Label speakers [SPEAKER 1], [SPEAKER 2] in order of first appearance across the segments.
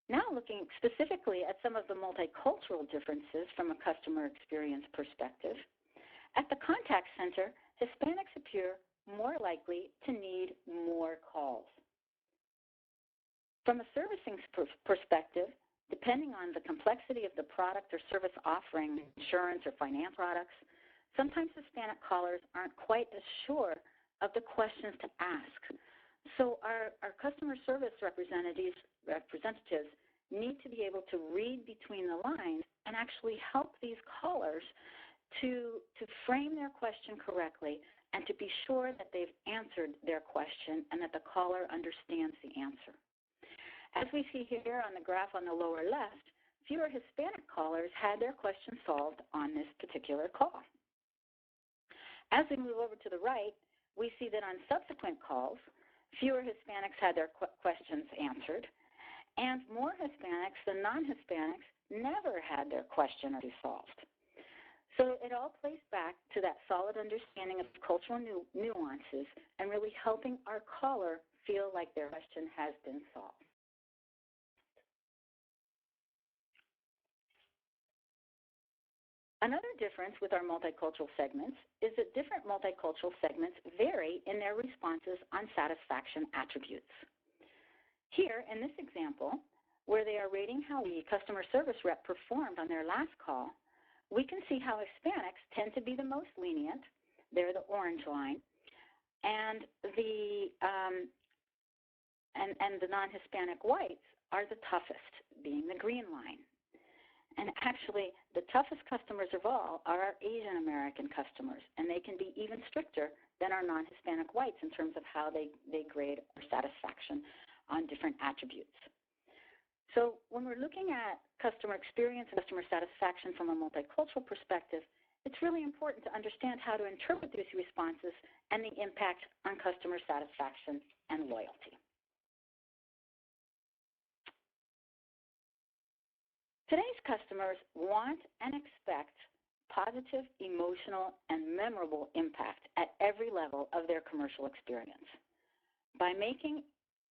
[SPEAKER 1] Now looking specifically at some of the multicultural differences from a customer experience perspective, at the contact center, Hispanics appear more likely to need more calls. From a servicing perspective, depending on the complexity of the product or service offering, insurance or finance products, sometimes Hispanic callers aren't quite as sure of the questions to ask. So our customer service representatives need to be able to read between the lines and actually help these callers to frame their question correctly and to be sure that they've answered their question and that the caller understands the answer. As we see here on the graph on the lower left, fewer Hispanic callers had their question solved on this particular call. As we move over to the right, we see that on subsequent calls, fewer Hispanics had their questions answered, and more Hispanics than non-Hispanics never had their question solved. So it all plays back to that solid understanding of cultural nuances and really helping our caller feel like their question has been solved. Another difference with our multicultural segments is that different multicultural segments vary in their responses on satisfaction attributes. Here, in this example, where they are rating how the customer service rep performed on their last call, we can see how Hispanics tend to be the most lenient. They're the orange line, and the non-Hispanic whites are the toughest, being the green line. And actually, the toughest customers of all are our Asian American customers, and they can be even stricter than our non-Hispanic whites in terms of how they grade our satisfaction on different attributes. So when we're looking at customer experience and customer satisfaction from a multicultural perspective, it's really important to understand how to interpret these responses and the impact on customer satisfaction and loyalty. Today's customers want and expect positive, emotional, and memorable impact at every level of their commercial experience. By making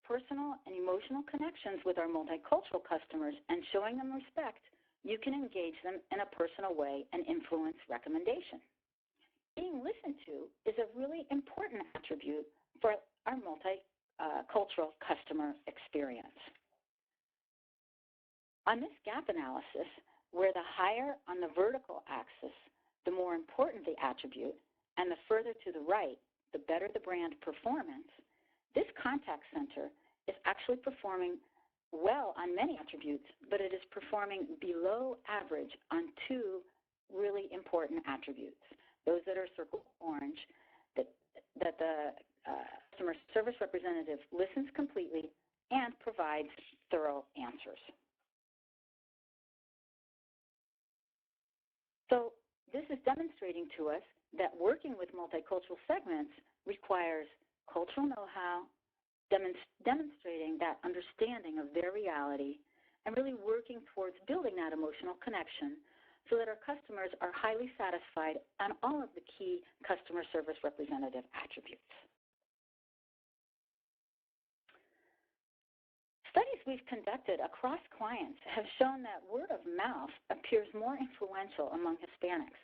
[SPEAKER 1] personal and emotional connections with our multicultural customers and showing them respect, you can engage them in a personal way and influence recommendation. Being listened to is a really important attribute for our multicultural customer experience. On this gap analysis, where the higher on the vertical axis, the more important the attribute, and the further to the right, the better the brand performance, this contact center is actually performing well on many attributes, but it is performing below average on two really important attributes. Those that are circled orange, that the customer service representative listens completely and provides thorough answers. So this is demonstrating to us that working with multicultural segments requires cultural know-how, demonstrating that understanding of their reality, and really working towards building that emotional connection so that our customers are highly satisfied on all of the key customer service representative attributes. Studies we've conducted across clients have shown that word of mouth appears more influential among Hispanics,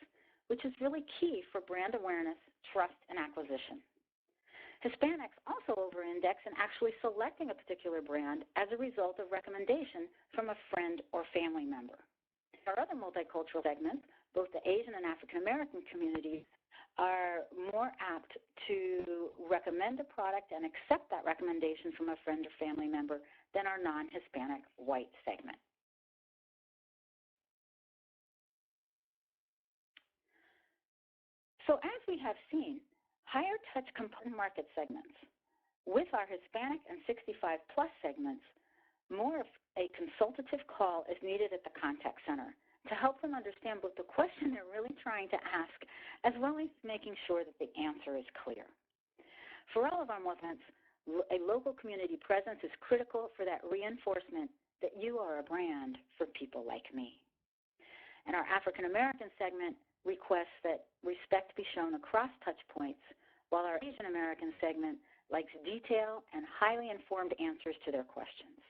[SPEAKER 1] which is really key for brand awareness, trust, and acquisition. Hispanics also over-index in actually selecting a particular brand as a result of recommendation from a friend or family member. Our other multicultural segments, both the Asian and African American communities, are more apt to recommend a product and accept that recommendation from a friend or family member than our non-Hispanic white segment. So as we have seen, higher touch component market segments, with our Hispanic and 65 plus segments, more of a consultative call is needed at the contact center to help them understand both the question they're really trying to ask, as well as making sure that the answer is clear. For all of our movements, a local community presence is critical for that reinforcement that you are a brand for people like me. In our African American segment, requests that respect be shown across touch points, while our Asian American segment likes detail and highly informed answers to their questions.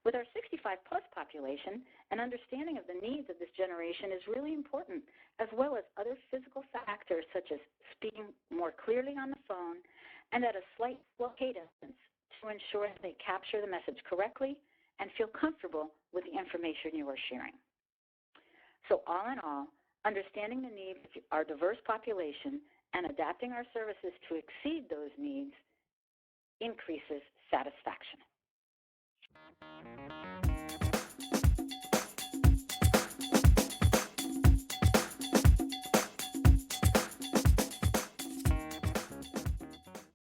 [SPEAKER 1] With our 65-plus population, an understanding of the needs of this generation is really important, as well as other physical factors such as speaking more clearly on the phone and at a slight slow cadence to ensure that they capture the message correctly and feel comfortable with the information you are sharing. So all in all, understanding the needs of our diverse population and adapting our services to exceed those needs increases satisfaction.